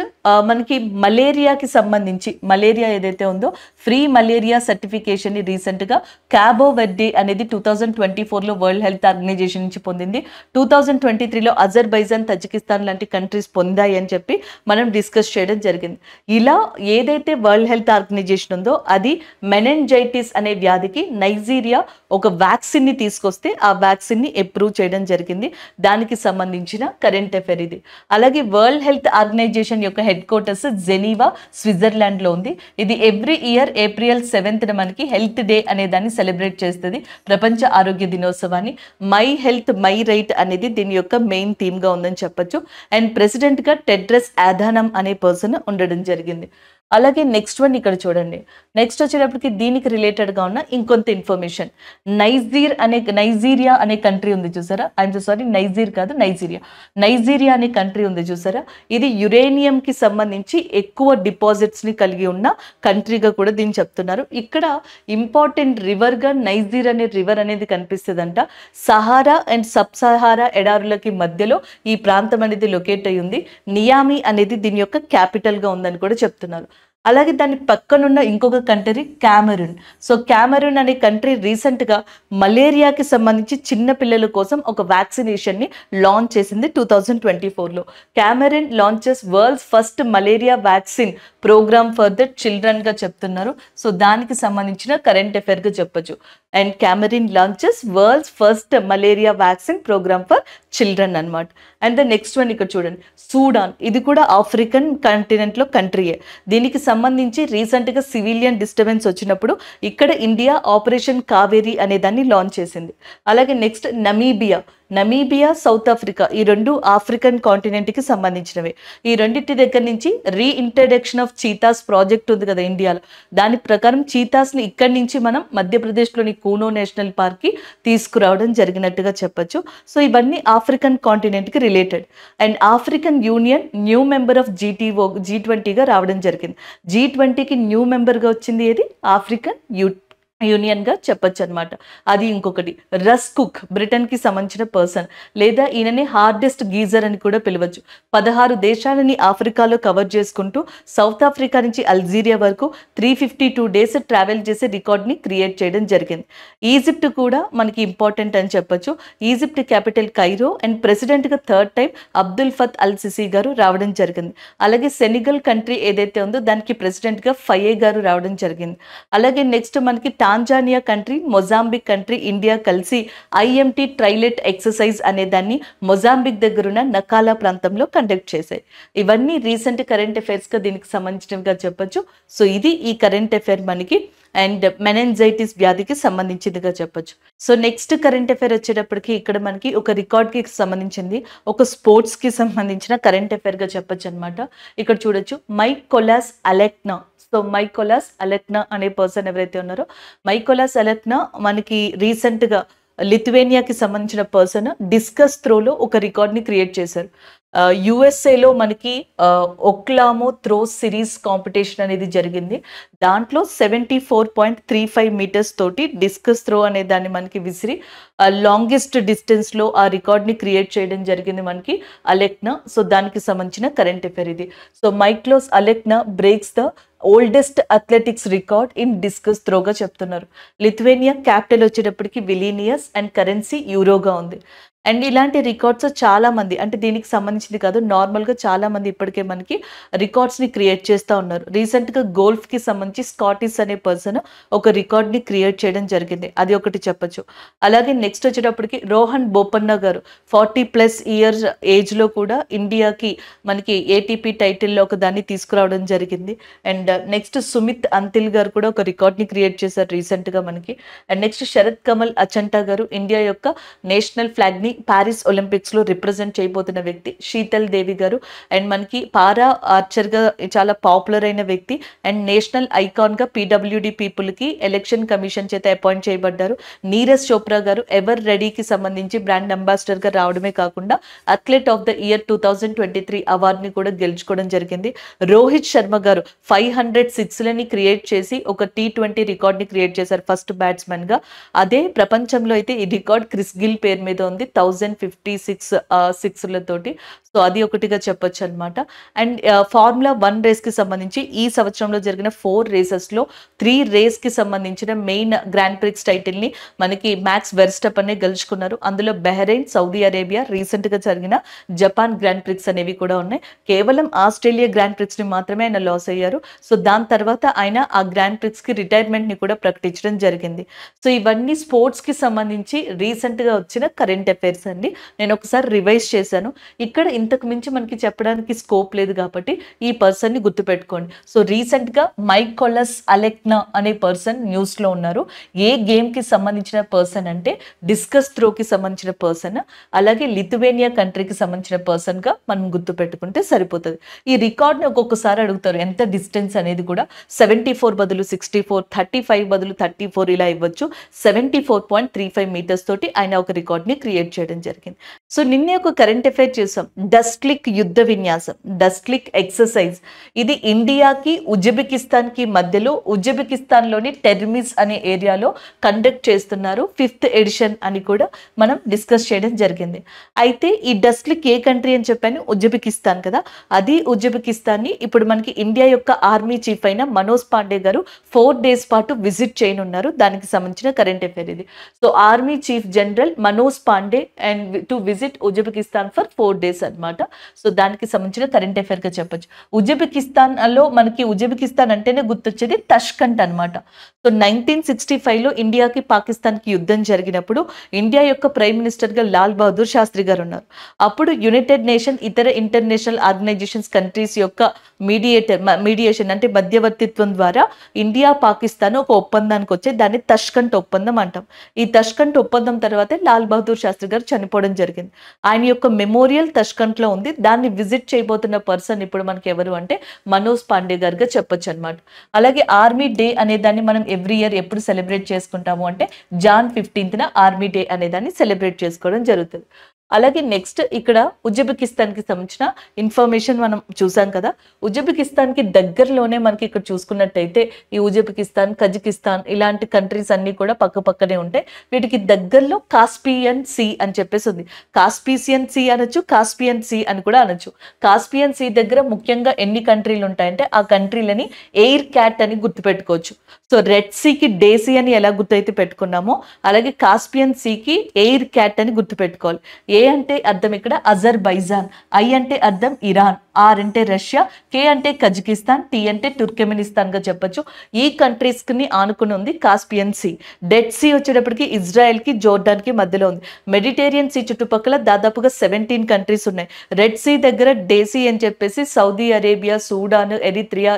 మనకి మలేరియాకి సంబంధించి, మలేరియా ఏదైతే ఉందో ఫ్రీ మలేరియా సర్టిఫికేషన్ని రీసెంట్గా క్యాబో వెర్డే అనేది 2024లో వరల్డ్ హెల్త్ ఆర్గనైజేషన్ నుంచి పొందింది. 2023లో అజర్బైజాన్, తజికిస్తాన్ లాంటి కంట్రీస్ పొందాయి అని చెప్పి మనం డిస్కస్ చేయడం జరిగింది. ఇలా ఏదైతే వరల్డ్ హెల్త్ ఆర్గనైజేషన్ ఉందో అది మెనింజైటిస్ అనే వ్యాధికి నైజీరియా ఒక వ్యాక్సిన్ని తీసుకొస్తే ఆ వ్యాక్సిన్ని అప్రూవ్ చేయడం జరిగింది. దానికి సంబంధించిన కరెంట్ అఫైర్ ఇది. అలాగే వరల్డ్ హెల్త్ ఆర్గనైజేషన్ యొక్క హెడ్ క్వార్టర్స్ జెనీవా, స్విట్జర్లాండ్లో ఉంది. ఇది ఎవ్రీ ఇయర్ ఏప్రిల్ 7న మనకి హెల్త్ డే అనే దాన్ని సెలబ్రేట్ చేస్తుంది, ప్రపంచ ఆరోగ్య దినోత్సవాన్ని. మై హెల్త్ మై రైట్ అనేది దీని యొక్క మెయిన్ థీమ్గా ఉందని చెప్పొచ్చు. అండ్ ప్రెసిడెంట్గా టెడ్రస్ అధానం అనే పర్సన్ ఉండడం జరిగింది. అలాగే నెక్స్ట్ వన్ ఇక్కడ చూడండి. నెక్స్ట్ వచ్చేటప్పటికి దీనికి రిలేటెడ్గా ఉన్న ఇంకొంత ఇన్ఫర్మేషన్. నైజీరియా అనే కంట్రీ ఉంది చూసారా, ఐఎమ్ సో సారీ, నైజీర్ కాదు, నైజీరియా అనే కంట్రీ ఉంది చూసారా. ఇది యురేనియంకి సంబంధించి ఎక్కువ డిపాజిట్స్ని కలిగి ఉన్న కంట్రీగా కూడా దీన్ని చెప్తున్నారు. ఇక్కడ ఇంపార్టెంట్ రివర్గా నైజీర్ అనే రివర్ అనేది కనిపిస్తుందంట. సహారా అండ్ సబ్ సహారా ఎడారులకి మధ్యలో ఈ ప్రాంతం అనేది లొకేట్ అయి ఉంది. నియామి అనేది దీని యొక్క క్యాపిటల్గా ఉందని కూడా చెప్తున్నారు. అలాగే దాని పక్కనున్న ఇంకొక కంట్రీ క్యామరూన్. సో క్యామరూన్ అనే కంట్రీ రీసెంట్గా మలేరియాకి సంబంధించి చిన్న పిల్లల కోసం ఒక వ్యాక్సినేషన్ని లాంచ్ చేసింది 2024లో. Cameroon launches world's first malaria vaccine programme for the చిల్డ్రన్గా చెప్తున్నారు. సో దానికి సంబంధించిన కరెంట్ అఫైర్గా చెప్పొచ్చు. And Cameroon launches world's first malaria vaccine programme for children అనమాట. అండ్ ద నెక్స్ట్ వన్ ఇక్కడ చూడండి, సూడాన్. ఇది కూడా ఆఫ్రికన్ కాంటినెంట్లో కంట్రీయే. దీనికి సంబంధించి రీసెంట్గా సివిలియన్ డిస్టర్బెన్స్ వచ్చినప్పుడు ఇక్కడ ఇండియా ఆపరేషన్ కావేరీ అనే దాన్ని లాంచ్ చేసింది. అలాగే next Namibia. Namibia, south Africa ఈ రెండు ఆఫ్రికన్ కాంటినెంట్కి సంబంధించినవి. ఈ రెండింటి దగ్గర నుంచి రీఇంట్రడక్షన్ ఆఫ్ చీతాస్ ప్రాజెక్ట్ ఉంది కదా ఇండియాలో, దాని ప్రకారం చీతాస్ని ఇక్కడి నుంచి మనం మధ్యప్రదేశ్లోని కూనో నేషనల్ పార్క్కి తీసుకురావడం జరిగినట్టుగా చెప్పొచ్చు. సో ఇవన్నీ ఆఫ్రికన్ కాంటినెంట్కి related. And African Union new member of G20గా రావడం జరిగింది. G20కి న్యూ మెంబర్గా వచ్చింది ఏది? ఆఫ్రికన్ యూనియన్గా చెప్పొచ్చు అనమాట. అది ఇంకొకటి. రస్ కుక్ బ్రిటన్కి సంబంధించిన పర్సన్, లేదా ఈయనని హార్డెస్ట్ గీజర్ అని కూడా పిలవచ్చు. 16 దేశాలని ఆఫ్రికాలో కవర్ చేసుకుంటూ సౌత్ ఆఫ్రికా నుంచి అల్జీరియా వరకు 352 డేస్ ట్రావెల్ చేసే రికార్డ్ని క్రియేట్ చేయడం జరిగింది. ఈజిప్ట్ కూడా మనకి ఇంపార్టెంట్ అని చెప్పొచ్చు. ఈజిప్ట్ క్యాపిటల్ కైరో అండ్ ప్రెసిడెంట్గా third time Abdul ఫత్ al Sisi గారు రావడం జరిగింది. అలాగే సెనిగల్ కంట్రీ ఏదైతే ఉందో దానికి ప్రెసిడెంట్గా ఫయే గారు రావడం జరిగింది. అలాగే నెక్స్ట్ మనకి Tanzania country, Mozambique country, India కలిసి IMT ట్రైలెట్ ఎక్సర్సైజ్ అనే దాన్ని మొజాంబిక్ దగ్గరున్న నకాలా ప్రాంతంలో కండక్ట్ చేశాయి. ఇవన్నీ రీసెంట్ కరెంట్ అఫైర్స్గా దీనికి సంబంధించినవిగా చెప్పొచ్చు. సో ఇది ఈ కరెంట్ అఫైర్ మనకి అండ్ మెనెంజైటిస్ వ్యాధికి సంబంధించిందిగా చెప్పొచ్చు. సో నెక్స్ట్ కరెంట్ అఫైర్ వచ్చేటప్పటికి ఇక్కడ మనకి ఒక రికార్డ్కి సంబంధించింది, ఒక స్పోర్ట్స్కి సంబంధించిన కరెంట్ అఫైర్గా చెప్పొచ్చు అనమాట. ఇక్కడ చూడొచ్చు, మైకోలాస్ అలెక్నా. సో మైకోలాస్ అలెక్నా అనే పర్సన్ ఎవరైతే ఉన్నారో, మైకోలాస్ అలెక్నా మనకి రీసెంట్గా లిథువేనియాకి సంబంధించిన పర్సన్ డిస్కస్ త్రోలో ఒక రికార్డ్ని క్రియేట్ చేశారు. USA మనకి ఒక్లామో త్రో సిరీస్ కాంపిటీషన్ అనేది జరిగింది. దాంట్లో 74.35 మీటర్స్ తోటి డిస్కస్ త్రో అనే దాన్ని మనకి విసిరి లాంగెస్ట్ డిస్టెన్స్లో ఆ రికార్డ్ని క్రియేట్ చేయడం జరిగింది మనకి అలెక్నా. సో దానికి సంబంధించిన కరెంట్ అఫైర్ ఇది. So Mykolas Alekna breaks the oldest athletics record in discus త్రోగా చెప్తున్నారు. లిథువేనియా క్యాపిటల్ వచ్చేటప్పటికి విలీనియస్ అండ్ కరెన్సీ యూరోగా ఉంది. అండ్ ఇలాంటి రికార్డ్స్ చాలా మంది, అంటే దీనికి సంబంధించింది కాదు, నార్మల్గా చాలా మంది ఇప్పటికే మనకి రికార్డ్స్ని క్రియేట్ చేస్తూ ఉన్నారు. రీసెంట్గా గోల్ఫ్కి సంబంధించి స్కాటిస్ అనే పర్సన్ ఒక రికార్డ్ని క్రియేట్ చేయడం జరిగింది, అది ఒకటి చెప్పొచ్చు. అలాగే నెక్స్ట్ వచ్చేటప్పటికి రోహన్ బోపన్నా గారు 40+ ఇయర్స్ ఏజ్లో కూడా ఇండియాకి మనకి ATP టైటిల్లో ఒక దాన్ని తీసుకురావడం జరిగింది. అండ్ నెక్స్ట్ సుమిత్ అంతిల్ గారు కూడా ఒక రికార్డ్ని క్రియేట్ చేశారు రీసెంట్గా మనకి. అండ్ నెక్స్ట్ శరత్ కమల్ అచంటా గారు ఇండియా యొక్క నేషనల్ ఫ్లాగ్ని ప్యారిస్ ఒలింపిక్స్లో రిప్రజెంట్ చేయబోతున్న వ్యక్తి. శీతల్ దేవి గారు అండ్ మనకి పారా ఆర్చర్గా చాలా పాపులర్ అయిన వ్యక్తి అండ్ నేషనల్ ఐకాన్గా PWD పీపుల్కి ఎలక్షన్ కమిషన్ చేత అపాయింట్ చేయబడ్డారు. నీరజ్ చోప్రా గారు ఎవర్ రెడీకి సంబంధించి బ్రాండ్ అంబాసిడర్గా రావడమే కాకుండా అథ్లెట్ ఆఫ్ ద ఇయర్ 2023 అవార్డుని కూడా గెలుచుకోవడం జరిగింది. రోహిత్ శర్మ గారు 506లని క్రియేట్ చేసి ఒక T20 రికార్డ్ని క్రియేట్ చేశారు ఫస్ట్ బ్యాట్స్మెన్గా. అదే ప్రపంచంలో అయితే ఈ రికార్డ్ క్రిస్ గిల్ పేరు మీద ఉంది 1056 సిక్స్లతోటి. సో అది ఒకటిగా చెప్పొచ్చు అనమాట. అండ్ ఫార్ములా 1 రేస్కి సంబంధించి ఈ సంవత్సరంలో జరిగిన 4 రేసెస్లో 3 రేస్కి సంబంధించిన మెయిన్ గ్రాండ్ ప్రిక్స్ టైటిల్ని మనకి మ్యాక్స్ వెర్స్టప్పనే గెలుచుకున్నారు. అందులో బహ్రెయిన్, సౌదీ అరేబియా, రీసెంట్గా జరిగిన జపాన్ గ్రాండ్ ప్రిక్స్ అనేవి కూడా ఉన్నాయి. కేవలం ఆస్ట్రేలియా గ్రాండ్ ప్రిక్స్ని మాత్రమే ఆయన లాస్ అయ్యారు. సో దాని తర్వాత ఆయన ఆ గ్రాండ్ ప్రిక్స్కి రిటైర్మెంట్ని కూడా ప్రకటించడం జరిగింది. సో ఇవన్నీ స్పోర్ట్స్కి సంబంధించి రీసెంట్గా వచ్చిన కరెంట్ అఫైర్స్ అండి. నేను ఒకసారి రివైజ్ చేశాను. ఇక్కడ ఇంతకు మించి మనకి చెప్పడానికి స్కోప్ లేదు కాబట్టి ఈ పర్సన్ని గుర్తుపెట్టుకోండి. సో రీసెంట్గా మైకోలస్ అలెక్నా అనే పర్సన్ న్యూస్లో ఉన్నారు. ఏ గేమ్కి సంబంధించిన పర్సన్ అంటే డిస్కస్ త్రోకి సంబంధించిన పర్సన్, అలాగే లిథువేనియా కంట్రీకి సంబంధించిన పర్సన్గా మనం గుర్తుపెట్టుకుంటే సరిపోతుంది. ఈ రికార్డ్ని ఒక్కొక్కసారి అడుగుతారు ఎంత డిస్టెన్స్ అనేది కూడా. 74 బదులు 64, 35 బదులు 34 ఇలా ఇవ్వచ్చు. 74.35 మీటర్స్ తోటి ఆయన ఒక రికార్డ్ని క్రియేట్ చేయడం జరిగింది. సో నిన్నే ఒక కరెంట్ అఫైర్ చేసాం, డస్క్లిక్ యుద్ధ విన్యాసం, డస్క్లిక్ ఎక్సర్సైజ్. ఇది ఇండియాకి ఉజ్బెకిస్తాన్కి మధ్యలో ఉజ్బెకిస్తాన్లోని టెర్మిస్ అనే ఏరియాలో కండక్ట్ చేస్తున్నారు. 5th ఎడిషన్ అని కూడా మనం డిస్కస్ చేయడం జరిగింది. అయితే ఈ డస్క్లిక్ ఏ కంట్రీ అని చెప్పాను, ఉజ్బెకిస్తాన్ కదా. అది ఉజ్బెకిస్తాన్ని ఇప్పుడు మనకి ఇండియా యొక్క ఆర్మీ చీఫ్ అయిన మనోజ్ పాండే గారు 4 డేస్ పాటు విజిట్ చేయనున్నారు. దానికి సంబంధించిన కరెంట్ అఫైర్ ఇది. So army chief general Manoj Pandey and to visit visit Uzbekistan for 4 days అన్నమాట. సో దానికి సంబంధించిన కరెంట్ అఫైర్ గా చెప్పొచ్చు. ఉజ్బెకిస్తాన్ లో మనకి ఉజ్బెకిస్తాన్ అంటేనే గుర్తొచ్చేది తష్కంట్ అన్నమాట. సో 1965లో ఇండియాకి పాకిస్తాన్ కి యుద్ధం జరిగినప్పుడు ఇండియా యొక్క ప్రైమ్ మినిస్టర్ గా లాల్ బహదూర్ శాస్త్రి గారు ఉన్నారు. అప్పుడు యునైటెడ్ నేషన్ ఇతర ఇంటర్నేషనల్ ఆర్గనైజేషన్స్ కంట్రీస్ యొక్క మీడియేషన్ అంటే మధ్యవర్తిత్వం ద్వారా ఇండియా పాకిస్తాన్ ఒక ఒప్పందానికి వచ్చే దాన్ని తష్కంట్ ఒప్పందం అంటాం. ఈ తష్కంట్ ఒప్పందం తర్వాతే లాల్ బహదూర్ శాస్త్రి గారు చనిపోవడం జరిగింది. ఆయన యొక్క మెమోరియల్ తష్కంట్ లో ఉంది. దాన్ని విజిట్ చేయబోతున్న పర్సన్ ఇప్పుడు మనకి ఎవరు అంటే మనోజ్ పాండే గారుగా చెప్పొచ్చు అనమాట. అలాగే ఆర్మీ డే అనే దాన్ని మనం ఎవ్రీ ఇయర్ ఎప్పుడు సెలబ్రేట్ చేసుకుంటాము అంటే Jan 15th ఆర్మీ డే అనే దాన్ని సెలబ్రేట్ చేసుకోవడం జరుగుతుంది. అలాగే నెక్స్ట్ ఇక్కడ ఉజ్బెకిస్తాన్ కి సంబంధించిన ఇన్ఫర్మేషన్ మనం చూసాం కదా. ఉజ్బెకిస్తాన్ కి దగ్గరలోనే మనకి ఇక్కడ చూసుకున్నట్టయితే ఈ ఉజ్బెకిస్తాన్, కజకిస్తాన్ ఇలాంటి కంట్రీస్ అన్ని కూడా పక్క పక్కనే ఉంటాయి. వీటికి దగ్గరలో కాస్పియన్ సీ అని చెప్పేసి ఉంది. కాస్పియన్ సీ అనొచ్చు, కాస్పియన్ సీ అని కూడా అనొచ్చు. కాస్పియన్ సీ దగ్గర ముఖ్యంగా ఎన్ని కంట్రీలు ఉంటాయంటే ఆ కంట్రీలని ఎయిర్ క్యాట్ అని గుర్తుపెట్టుకోవచ్చు. సో రెడ్ సీకి డేసీ అని ఎలా గుర్తయితే పెట్టుకున్నామో అలాగే కాస్పియన్ సీకి ఎయిర్ క్యాట్ అని గుర్తుపెట్టుకోవాలి. ఏ అంటే అర్థం ఇక్కడ అజర్బైజాన్, ఐ అంటే అర్థం ఇరాన్, ఆర్ అంటే రష్యా, కే అంటే కజకిస్తాన్, టీ అంటే తుర్కెమినిస్తాన్ గా చెప్పొచ్చు. ఈ కంట్రీస్ ని ఆనుకుని ఉంది కాస్పియన్ సీ. డెడ్ సీ వచ్చేటప్పటికి ఇజ్రాయెల్ కి జోర్డాన్ కి మధ్యలో ఉంది. మెడిటేరియన్ సీ చుట్టుపక్కల దాదాపుగా 17 కంట్రీస్ ఉన్నాయి. రెడ్ సీ దగ్గర డేసీ అని చెప్పేసి Saudi Arabia, Sudan, Eritrea,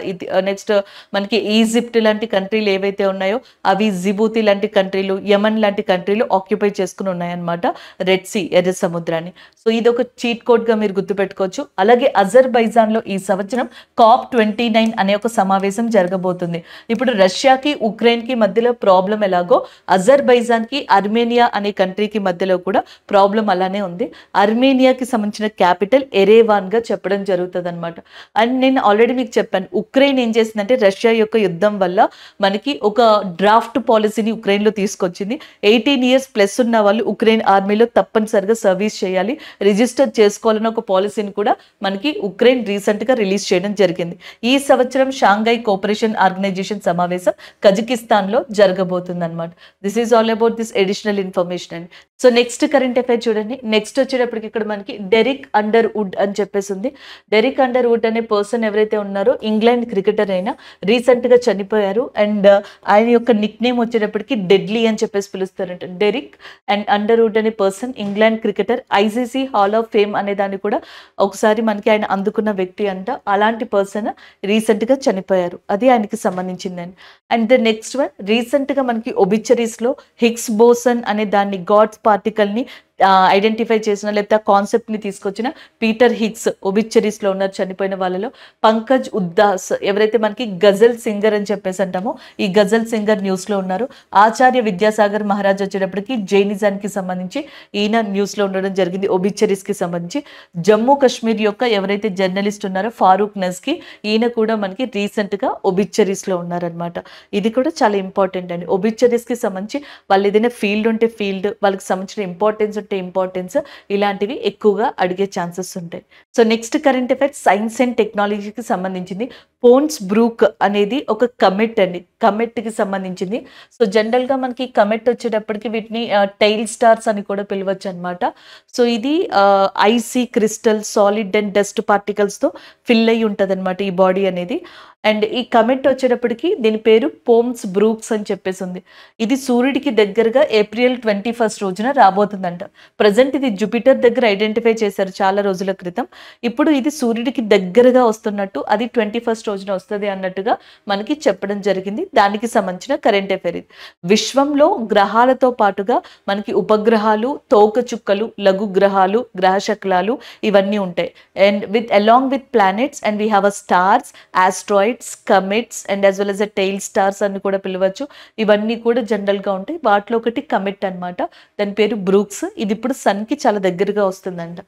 next మనకి ఈజిప్ట్ లాంటి కంట్రీలు ఏవైతే ఉన్నాయో అవి, జిబూతి లాంటి కంట్రీలు, యమన్ లాంటి కంట్రీలు ఆక్యుపై చేసుకుని ఉన్నాయన్నమాట రెడ్ సీ, ఎర్ర సముద్రాన్ని. సో ఇది ఒక చీట్ కోడ్ గా మీరు గుర్తుపెట్టుకోవచ్చు. అలాగే అజర్బైజాన్ లో ఈ సంవత్సరం COP29 అనే ఒక సమావేశం జరగబోతుంది. ఇప్పుడు రష్యాకి ఉక్రెయిన్ కి మధ్యలో ప్రాబ్లం ఎలాగో అజర్బైజాన్ కి అర్మేనియా అనే కంట్రీకి మధ్యలో కూడా ప్రాబ్లం అలానే ఉంది. అర్మేనియాకి సంబంధించిన క్యాపిటల్ ఎరేవాన్ గా చెప్పడం జరుగుతుంది అనమాట. అండ్ నేను ఆల్రెడీ మీకు చెప్పాను, ఉక్రెయిన్ ఏం చేసిందంటే రష్యా యొక్క యుద్ధం వల్ల మనకి ఒక డ్రాఫ్ట్ పాలసీని ఉక్రెయిన్ లో తీసుకొచ్చింది. 18 years ప్లస్ ఉన్న వాళ్ళు ఉక్రెయిన్ ఆర్మీలో తప్పనిసరిగా సర్వీస్ చేయాలి, రిజిస్టర్ చేసుకోవాలని ఒక పాలసీని కూడా మనకి ఉక్రెయిన్ రీసెంట్ గా రిలీజ్ చేయడం జరిగింది. ఈ సంవత్సరం షాంఘై కోఆపరేషన్ ఆర్గనైజేషన్ సమావేశం కజకిస్తాన్ లో జరగబోతుంది అనమాట. This is all about this additional information అండి. సో నెక్స్ట్ కరెంట్ అఫైర్ చూడండి. నెక్స్ట్ వచ్చేటప్పటికి ఇక్కడ మనకి డెరిక్ అండర్ వుడ్ అని చెప్పేసి ఉంది. డెరిక్ అండర్ వుడ్ అనే పర్సన్ ఎవరైతే ఉన్నారో ఇంగ్లాండ్ క్రికెటర్ అయినా రీసెంట్ గా చనిపోయారు. అండ్ ఆయన యొక్క నిక్ నేమ్ వచ్చేటప్పటికి డెడ్లీ అని చెప్పేసి పిలుస్తారంట. డెరిక్ అండ్ అండర్ వుడ్ అనే person England cricketer, ICC hall of fame అనే దాన్ని కూడా ఒకసారి మనకి ఆయన అందుకున్న వ్యక్తి అంట. అలాంటి పర్సన్ రీసెంట్ గా చనిపోయారు, అది ఆయనకి సంబంధించిందని. And the next one, recent గా మనకి ఒబిచరీస్ లో హిగ్స్ బోసన్ అనే దాన్ని గాడ్స్ పార్టికల్ ని ఐడెంటిఫై చేసిన లేదా కాన్సెప్ట్ ని తీసుకొచ్చిన పీటర్ హిగ్స్ ఒబిచరీస్ లో ఉన్నారు చనిపోయిన వాళ్ళలో. పంకజ్ ఉద్దాస్ ఎవరైతే మనకి గజల్ సింగర్ అని చెప్పేసి అంటామో ఈ గజల్ సింగర్ న్యూస్ లో ఉన్నారు. ఆచార్య విద్యాసాగర్ మహారాజ్ వచ్చేటప్పటికి జైనిజానికి సంబంధించి ఈయన న్యూస్ లో ఉండడం జరిగింది ఒబిచరీస్ కి సంబంధించి. జమ్మూ కాశ్మీర్ యొక్క ఎవరైతే జర్నలిస్ట్ ఉన్నారో ఫారూక్ నజ్కి, ఈయన కూడా మనకి రీసెంట్ గా ఒబిచరీస్ లో ఉన్నారనమాట. ఇది కూడా చాలా ఇంపార్టెంట్ అండి. ఒబిచరీస్ కి సంబంధించి వాళ్ళు ఏదైనా ఫీల్డ్ ఉంటే ఫీల్డ్, వాళ్ళకి సంబంధించిన ఇంపార్టెన్స్ ఇంపార్టెన్స్ ఇలాంటివి ఎక్కువగా అడిగే ఛాన్సెస్ ఉంటాయి. So next current affair science and టెక్నాలజీకి సంబంధించింది. పోన్స్ బ్రూక్ అనేది ఒక కమెట్ అండి, కమెట్ కి సంబంధించింది. సో జనరల్ గా మనకి కమెట్ వచ్చేటప్పటికి వీటిని టైల్ స్టార్స్ అని కూడా పిలవచ్చు అనమాట. సో ఇది icy crystal, solid and dust particles తో ఫిల్ అయ్యి ఉంటది అనమాట ఈ బాడీ అనేది. అండ్ ఈ కమెట్ వచ్చేటప్పటికి దీని పేరు పోమ్స్ బ్రూక్స్ అని చెప్పేసి ఉంది. ఇది సూర్యుడికి దగ్గరగా April 21 రోజున రాబోతుందంట. ప్రజెంట్ ఇది జూపిటర్ దగ్గర ఐడెంటిఫై చేశారు చాలా రోజుల క్రితం. ఇప్పుడు ఇది సూర్యుడికి దగ్గరగా వస్తున్నట్టు, అది 21 రోజున వస్తుంది అన్నట్టుగా మనకి చెప్పడం జరిగింది. దానికి సంబంధించిన కరెంట్ అఫైర్ ఇది. విశ్వంలో గ్రహాలతో పాటుగా మనకి ఉపగ్రహాలు, తోక చుక్కలు, లఘు గ్రహాలు, గ్రహ శకలాలు ఇవన్నీ ఉంటాయి. And along with planets and we have a stars, asteroids, comets and as well as a tail stars అని కూడా పిలవచ్చు. ఇవన్నీ కూడా జనరల్ గా ఉంటాయి. వాటిలో ఒకటి కమెట్ అన్నమాట, దాని పేరు బ్రూక్స్. ఇది ఇప్పుడు సన్ కి చాలా దగ్గరగా వస్తుందంట.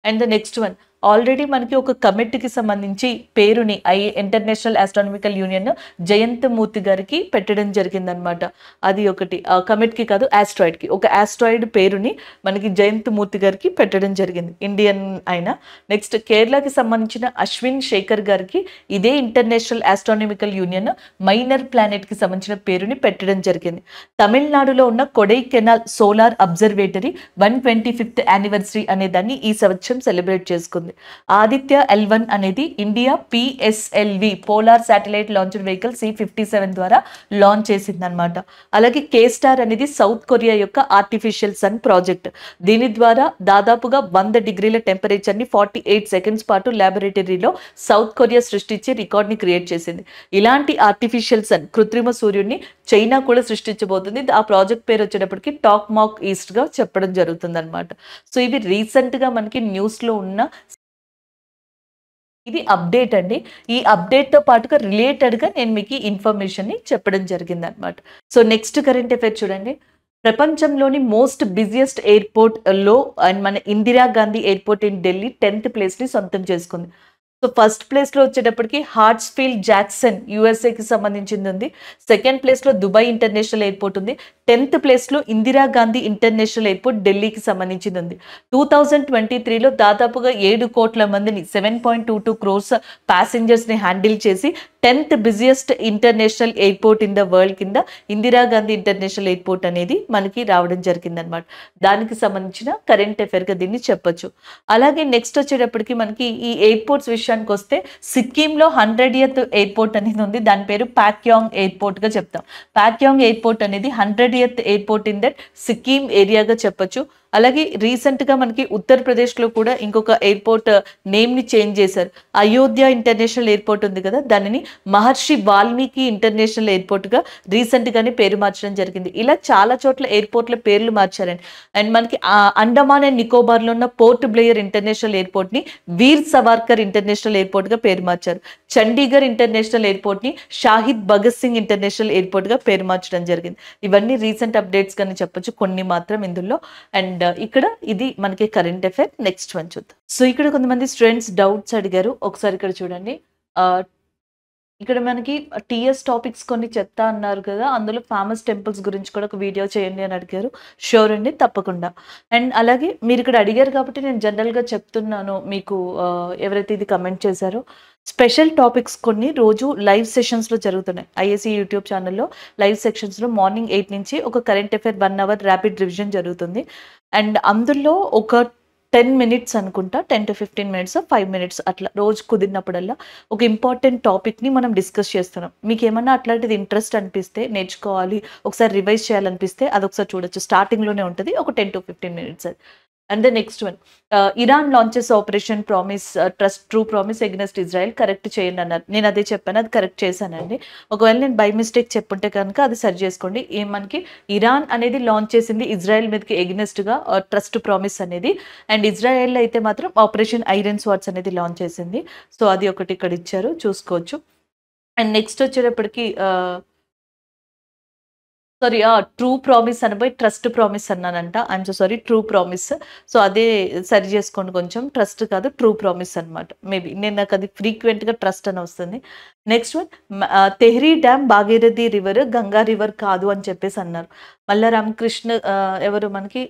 And the next one, already మనకి ఒక కమిటీకి సంబంధించి పేరుని ఇంటర్నేషనల్ ఆస్ట్రానమికల్ యూనియన్ జయంత్ మూర్తి గారికి పెట్టడం జరిగిందనమాట. అది ఒకటి కమిటీకి కాదు, ఆస్ట్రాయిడ్కి ఒక ఆస్ట్రాయిడ్ పేరుని మనకి జయంత్ మూర్తి గారికి పెట్టడం జరిగింది, ఇండియన్ అయినా. నెక్స్ట్ కేరళకి సంబంధించిన అశ్విన్ శేఖర్ గారికి ఇదే international astronomical union minor planet కి సంబంధించిన పేరుని పెట్టడం జరిగింది. తమిళనాడులో ఉన్న Kodaikanal solar observatory 125th anniversary అనే దాన్ని ఈ సంవత్సరం సెలబ్రేట్ చేసుకుంది. ఆదిత్య L1 అనేది India PSLV polar satellite launcher vehicle C-57 ద్వారా లాంచ్ చేసింది అనమాట. అలాగే K-STAR అనేది సౌత్ కొరియా యొక్క ఆర్టిఫిషియల్ సన్ ప్రాజెక్ట్. దీని ద్వారా దాదాపుగా 100 డిగ్రీల టెంపరేచర్ ని 48 సెకండ్స్ పాటు ల్యాబొరేటరీలో సౌత్ కొరియా సృష్టించి రికార్డ్ ని క్రియేట్ చేసింది. ఇలాంటి ఆర్టిఫిషియల్ సన్ కృత్రిమ సూర్యుడిని చైనా కూడా సృష్టించబోతుంది. ఆ ప్రాజెక్ట్ పేరు వచ్చేటప్పటికి టాక్మాక్ ఈస్ట్ గా చెప్పడం జరుగుతుంది అనమాట. సో ఇవి రీసెంట్ గా మనకి న్యూస్ లో ఉన్న ఇది అప్డేట్ అండి. ఈ అప్డేట్ తో పాటుగా రిలేటెడ్ గా నేను మీకు ఈ ఇన్ఫర్మేషన్ ని చెప్పడం జరిగింది అనమాట. సో నెక్స్ట్ కరెంట్ అఫైర్ చూడండి. ప్రపంచంలోని మోస్ట్ బిజియెస్ట్ ఎయిర్పోర్ట్ లో అండ్ మన Indira Gandhi airport in Delhi 10th place ని సొంతం చేసుకుంది. సో ఫస్ట్ ప్లేస్ లో వచ్చేటప్పటికి హార్ట్స్ఫీల్డ్ జాక్సన్ యూఎస్ఏకి సంబంధించింది ఉంది. సెకండ్ ప్లేస్ లో దుబాయ్ ఇంటర్నేషనల్ ఎయిర్పోర్ట్ ఉంది. 10th ప్లేస్ లో ఇందిరాగాంధీ ఇంటర్నేషనల్ ఎయిర్పోర్ట్ ఢిల్లీకి సంబంధించింది ఉంది. 2023లో దాదాపుగా 7 కోట్ల మందిని 7.22 crores ప్యాసింజర్స్ ని హ్యాండిల్ చేసి 10th busiest international airport in the world కింద ఇందిరాగాంధీ ఇంటర్నేషనల్ ఎయిర్పోర్ట్ అనేది మనకి రావడం జరిగింది అనమాట. దానికి సంబంధించిన కరెంట్ అఫైర్ గా దీన్ని చెప్పొచ్చు. అలాగే నెక్స్ట్ వచ్చేటప్పటికి మనకి ఈ ఎయిర్పోర్ట్స్ విషయానికి వస్తే సిక్కింలో 100th ఎయిర్పోర్ట్ అనేది ఉంది. దాని పేరు పాక్యాంగ్ ఎయిర్పోర్ట్ గా చెప్తాం. పాక్యాంగ్ ఎయిర్పోర్ట్ అనేది 100th airport in that Sikkim ఏరియాగా చెప్పొచ్చు. అలాగే రీసెంట్ గా మనకి ఉత్తరప్రదేశ్ లో కూడా ఇంకొక ఎయిర్పోర్ట్ నేమ్ ని చేంజ్ చేశారు. అయోధ్య ఇంటర్నేషనల్ ఎయిర్పోర్ట్ ఉంది కదా, దానిని మహర్షి వాల్మీకి ఇంటర్నేషనల్ ఎయిర్పోర్ట్ గా రీసెంట్ గానే పేరు మార్చడం జరిగింది. ఇలా చాలా చోట్ల ఎయిర్పోర్ట్ల పేర్లు మార్చారండి. అండ్ మనకి అండమాన్ అండ్ నికోబార్ లో ఉన్న పోర్ట్ బ్లేయర్ ఇంటర్నేషనల్ ఎయిర్పోర్ట్ ని వీర్ సవార్కర్ ఇంటర్నేషనల్ ఎయిర్పోర్ట్ గా పేరు మార్చారు. చండీగఢ్ ఇంటర్నేషనల్ ఎయిర్పోర్ట్ ని షాహిద్ భగత్ సింగ్ ఇంటర్నేషనల్ ఎయిర్పోర్ట్ గా పేరు మార్చడం జరిగింది. ఇవన్నీ రీసెంట్ అప్డేట్స్ గానే చెప్పొచ్చు, కొన్ని మాత్రం ఇందులో. అండ్ ఇక్కడ ఇది మనకి కరెంట్ అఫైర్. నెక్స్ట్ వన్ చూద్దాం. సో ఇక్కడ కొంతమంది స్టూడెంట్స్ డౌట్స్ అడిగారు, ఒకసారి ఇక్కడ చూడండి. ఇక్కడ మనకి టీఎస్ టాపిక్స్ కొన్ని చెప్తా అన్నారు కదా, అందులో ఫేమస్ టెంపుల్స్ గురించి కూడా ఒక వీడియో చేయండి అని అడిగారు. షూర్ అండి, తప్పకుండా. అండ్ అలాగే మీరు ఇక్కడ అడిగారు కాబట్టి నేను జనరల్గా చెప్తున్నాను మీకు, ఎవరైతే ఇది కమెంట్ చేశారో. స్పెషల్ టాపిక్స్ కొన్ని రోజు లైవ్ సెషన్స్లో జరుగుతున్నాయి. ఐఏసీ యూట్యూబ్ ఛానల్లో లైవ్ సెక్షన్స్లో మార్నింగ్ 8 నుంచి ఒక current affair 1 hour rapid revision జరుగుతుంది. అండ్ అందులో ఒక 10 minutes అనుకుంటా, 10 to 15 minutes 5 minutes అట్లా రోజు కుదిరినప్పుడల్లా ఒక ఇంపార్టెంట్ టాపిక్ని మనం డిస్కస్ చేస్తున్నాం. మీకు ఏమన్నా అట్లాంటిది ఇంట్రెస్ట్ అనిపిస్తే, నేర్చుకోవాలి, ఒకసారి రివైజ్ చేయాలనిపిస్తే అదొకసారి చూడొచ్చు. స్టార్టింగ్లోనే ఉంటుంది, ఒక 10 to 15 minutes. And the next one, Iran launches operation promise trust true promise against Israel correct చేయండి అన్నారు. నేను అదే చెప్పాను, అది కరెక్ట్ చేశానండి. ఒకవేళ నేను బై మిస్టేక్ చెప్పుంటే కనుక అది సరి చేసుకోండి. మనకి ఇరాన్ అనేది లాంచ్ చేసింది ఇజ్రాయెల్ మీదకి ఎగ్నెస్ట్గా ట్రస్ట్ ప్రామిస్ అనేది. అండ్ ఇజ్రాయెల్ అయితే మాత్రం ఆపరేషన్ ఐరన్ స్వార్డ్స్ అనేది లాంచ్ చేసింది. సో అది ఒకటి ఇక్కడ ఇచ్చారు, చూసుకోవచ్చు. అండ్ నెక్స్ట్ వచ్చేటప్పటికి సారీ, ట్రూ ప్రామిస్ అనబోయి ట్రస్ట్ ప్రామిస్ అన్నానంట. I'm so sorry, true promise. So అదే సరి చేసుకోండి కొంచెం, ట్రస్ట్ కాదు ట్రూ ప్రామిస్ అనమాట. మేబీ నేను నాకు అది ఫ్రీక్వెంట్గా ట్రస్ట్ అని వస్తుంది. Next one, Tehri dam Bhagirathi river Ganga river కాదు అని చెప్పేసి అన్నారు. మళ్ళా రామకృష్ణ ఎవరు మనకి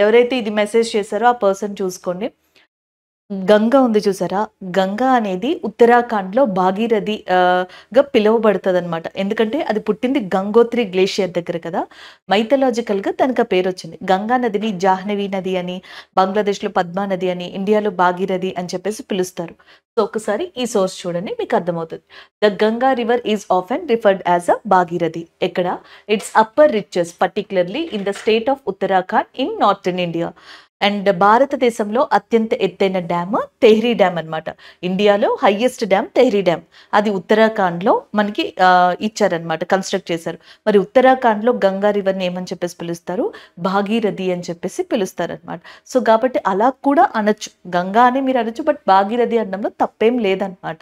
ఎవరైతే ఇది మెసేజ్ చేశారో ఆ పర్సన్ చూసుకోండి. గంగా ఉంది చూసారా, గంగా అనేది ఉత్తరాఖండ్లో భాగీరథి గా పిలువబడుతుంది అనమాట. ఎందుకంటే అది పుట్టింది గంగోత్రి గ్లేషియర్ దగ్గర కదా. మైథలాజికల్గా దానికి ఆ పేరు వచ్చింది. గంగా నదిని జాహ్నవి నది అని, బంగ్లాదేశ్లో పద్మా నది అని, ఇండియాలో భాగీరథి అని చెప్పేసి పిలుస్తారు. సో ఒకసారి ఈ సోర్స్ చూడండి, మీకు అర్థమవుతుంది. The Ganga river is often referred as a Bhagirathi. ఎక్కడ? It's upper reaches particularly in the state of Uttarakhand in northern India. And భారతదేశంలో అత్యంత ఎత్తైన డ్యామ్ తెహ్రీ డ్యామ్ అనమాట. ఇండియాలో హైయెస్ట్ డ్యామ్ తెహ్రీ డ్యామ్, అది ఉత్తరాఖండ్లో మనకి ఇచ్చారనమాట, కన్స్ట్రక్ట్ చేశారు. మరి ఉత్తరాఖండ్లో గంగా రివర్ని ఏమని చెప్పేసి పిలుస్తారు? భాగీరథి అని చెప్పేసి పిలుస్తారు అనమాట. సో కాబట్టి అలా కూడా అనొచ్చు, గంగా అని మీరు అనొచ్చు, బట్ భాగీరథి అనడంలో తప్పేం లేదనమాట.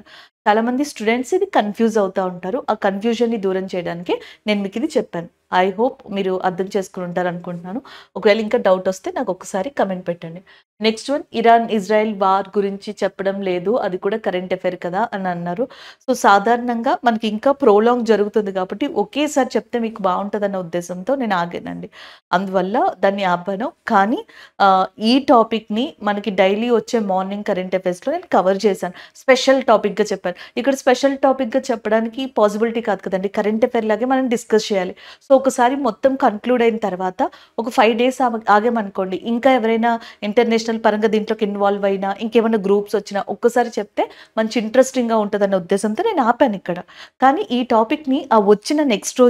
చాలా మంది స్టూడెంట్స్ ఇది కన్ఫ్యూజ్ అవుతూ ఉంటారు. ఆ కన్ఫ్యూజన్ని దూరం చేయడానికి నేను మీకు ఇది చెప్పాను. ఐ హోప్ మీరు అర్థం చేసుకుని ఉంటారు అనుకుంటున్నాను. ఒకవేళ ఇంకా డౌట్ వస్తే నాకు ఒకసారి కమెంట్ పెట్టండి. Next one Iran Israel war గురించి చెప్పడం లేదు, అది కూడా కరెంట్ అఫైర్ కదా అని అన్నారు. సో సాధారణంగా మనకి ఇంకా ప్రోలాంగ్ జరుగుతుంది కాబట్టి ఒకేసారి చెప్తే మీకు బాగుంటుందన్న ఉద్దేశంతో నేను ఆగానండి. అందువల్ల దాన్ని ఆపాను. కానీ ఈ టాపిక్ని మనకి డైలీ వచ్చే మార్నింగ్ కరెంట్ అఫైర్స్లో నేను కవర్ చేశాను. స్పెషల్ టాపిక్గా చెప్పాను. ఇక్కడ స్పెషల్ టాపిక్గా చెప్పడానికి పాసిబిలిటీ కాదు కదండి, కరెంట్ అఫైర్ లాగే మనం డిస్కస్ చేయాలి. సో ఒకసారి మొత్తం కన్క్లూడ్ అయిన తర్వాత ఒక 5 days ఆగామనుకోండి, ఇంకా ఎవరైనా ఇంటర్నేషనల్ పరంగా దీంట్లోకి ఇన్వాల్వ్ అయినా, ఇంకేమైనా గ్రూప్స్ వచ్చినా ఒక్కసారి చెప్తే మంచి ఇంట్రెస్టింగ్గా ఉంటుందన్న ఉద్దేశంతో నేను ఆపాను ఇక్కడ. కానీ ఈ టాపిక్ని వచ్చిన నెక్స్ట్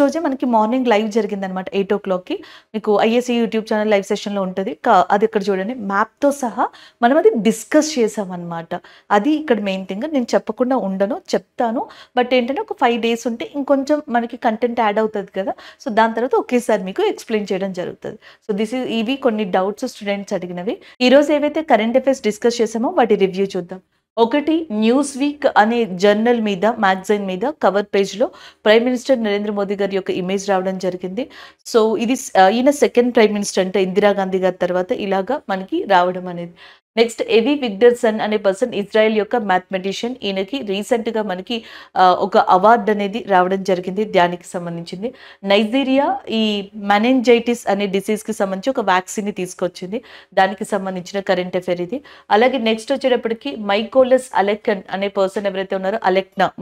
రోజే మనకి మార్నింగ్ లైవ్ జరిగిందనమాట 8 o'clockకి. మీకు ఐఏసీ యూట్యూబ్ ఛానల్ లైవ్ సెషన్లో ఉంటుంది. అది ఇక్కడ చూడండి, మ్యాప్తో సహా మనం అది డిస్కస్ చేసామన్నమాట. అది ఇక్కడ మెయిన్ థింగ్. నేను చెప్పకుండా ఉండను, చెప్తాను. బట్ ఏంటంటే ఒక 5 days ఉంటే ఇంకొంచెం మనకి కంటెంట్ యాడ్ అవుతుంది కదా, సో దాని తర్వాత ఒకేసారి మీకు ఎక్స్ప్లెయిన్ చేయడం జరుగుతుంది. సో ఇవి కొన్ని డౌట్స్ స్టూడెంట్స్ అడిగినవి. ఈరోజు ఏవైతే కరెంట్ అఫైర్స్ డిస్కస్ చేసామో వాటి రివ్యూ చూద్దాం. ఒకటి, న్యూస్ వీక్ అనే జర్నల్ మీద, మ్యాగజైన్ మీద కవర్ పేజ్లో ప్రైమ్ మినిస్టర్ నరేంద్ర మోదీ గారి యొక్క ఇమేజ్ రావడం జరిగింది. సో ఇది ఈయన సెకండ్ ప్రైమ్ మినిస్టర్ అంటే ఇందిరాగాంధీ గారి తర్వాత ఇలాగా మనకి రావడం అనేది. నెక్స్ట్, ఎవి విగ్డర్సన్ అనే పర్సన్ ఇజ్రాయెల్ యొక్క మ్యాథమెటిషియన్. ఈయనకి రీసెంట్గా మనకి ఒక అవార్డు అనేది రావడం జరిగింది, దానికి సంబంధించింది. నైజీరియా ఈ మెనింజైటిస్ అనే డిసీజ్కి సంబంధించి ఒక వ్యాక్సిన్ని తీసుకొచ్చింది, దానికి సంబంధించిన కరెంట్ అఫైర్ ఇది. అలాగే నెక్స్ట్ వచ్చేటప్పటికి మైకోలస్ అలెక్న్ అనే పర్సన్ ఎవరైతే ఉన్నారో,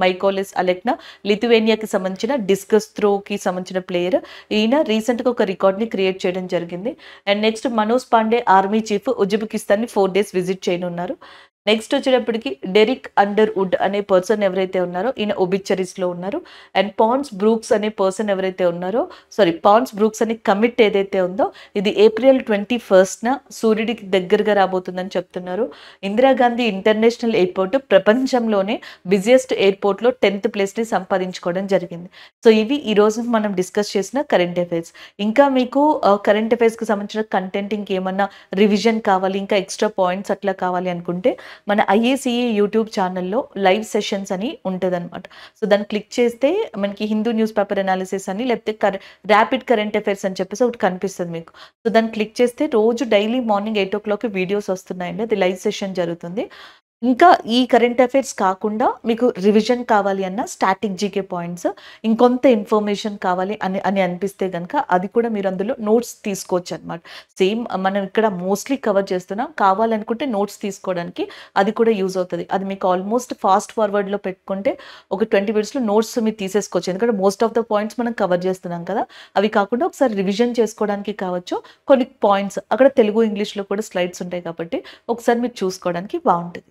మైకోలస్ అలెక్నా లిథువేనియాకి సంబంధించిన డిస్కస్ త్రోకి సంబంధించిన ప్లేయర్. ఈయన రీసెంట్గా ఒక రికార్డ్ని క్రియేట్ చేయడం జరిగింది. And next, Manoj Pande army chief ఉజ్బెకిస్తాన్ని 4 days విజిట్ చేయనున్నారు. నెక్స్ట్ వచ్చేటప్పటికి డెరిక్ అండర్వుడ్ అనే పర్సన్ ఎవరైతే ఉన్నారో ఈయన ఒబిచరీస్లో ఉన్నారు. అండ్ పాన్స్ బ్రూక్స్ అనే పర్సన్ ఎవరైతే ఉన్నారో, పాన్స్ బ్రూక్స్ అనే కమిట్ ఏదైతే ఉందో ఇది April 21st సూర్యుడికి దగ్గరగా రాబోతుందని చెప్తున్నారు. ఇందిరాగాంధీ ఇంటర్నేషనల్ ఎయిర్పోర్ట్ ప్రపంచంలోనే బిజియెస్ట్ ఎయిర్పోర్ట్లో 10th ప్లేస్ని సంపాదించుకోవడం జరిగింది. సో ఇవి ఈరోజు మనం డిస్కస్ చేసిన కరెంట్ అఫైర్స్. ఇంకా మీకు కరెంట్ అఫైర్స్కి సంబంధించిన కంటెంట్ ఇంకేమన్నా రివిజన్ కావాలి, ఇంకా ఎక్స్ట్రా పాయింట్స్ అట్లా కావాలి అనుకుంటే మన ఐఏసీఏ యూట్యూబ్ ఛానల్లో లైవ్ సెషన్స్ అని ఉంటుంది అనమాట. సో దాన్ని క్లిక్ చేస్తే మనకి హిందూ న్యూస్ పేపర్ అనాలిసిస్ అని, లేకపోతే ర్యాపిడ్ కరెంట్ అఫైర్స్ అని చెప్పేసి ఒకటి కనిపిస్తుంది మీకు. సో దాన్ని క్లిక్ చేస్తే రోజు డైలీ మార్నింగ్ 8 o'clock వీడియోస్ వస్తున్నాయండి, అది లైవ్ సెషన్ జరుగుతుంది. ఇంకా ఈ కరెంట్ అఫైర్స్ కాకుండా మీకు రివిజన్ కావాలి అన్న స్టాటిక్ జీకే పాయింట్స్, ఇంకొంత ఇన్ఫర్మేషన్ కావాలి అని అనిపిస్తే కనుక అది కూడా మీరు అందులో నోట్స్ తీసుకోవచ్చు అనమాట. సేమ్ మనం ఇక్కడ మోస్ట్లీ కవర్ చేస్తున్నాం, కావాలనుకుంటే నోట్స్ తీసుకోవడానికి అది కూడా యూజ్ అవుతుంది. అది మీకు ఆల్మోస్ట్ ఫాస్ట్ ఫార్వర్డ్లో పెట్టుకుంటే ఒక 20 minutesలో నోట్స్ మీరు తీసేసుకోవచ్చు. ఎందుకంటే మోస్ట్ ఆఫ్ ద పాయింట్స్ మనం కవర్ చేస్తున్నాం కదా, అవి కాకుండా ఒకసారి రివిజన్ చేసుకోవడానికి కావచ్చు. కొన్ని పాయింట్స్ అక్కడ తెలుగు ఇంగ్లీష్లో కూడా స్లైడ్స్ ఉంటాయి కాబట్టి ఒకసారి మీరు చూసుకోవడానికి బాగుంటుంది.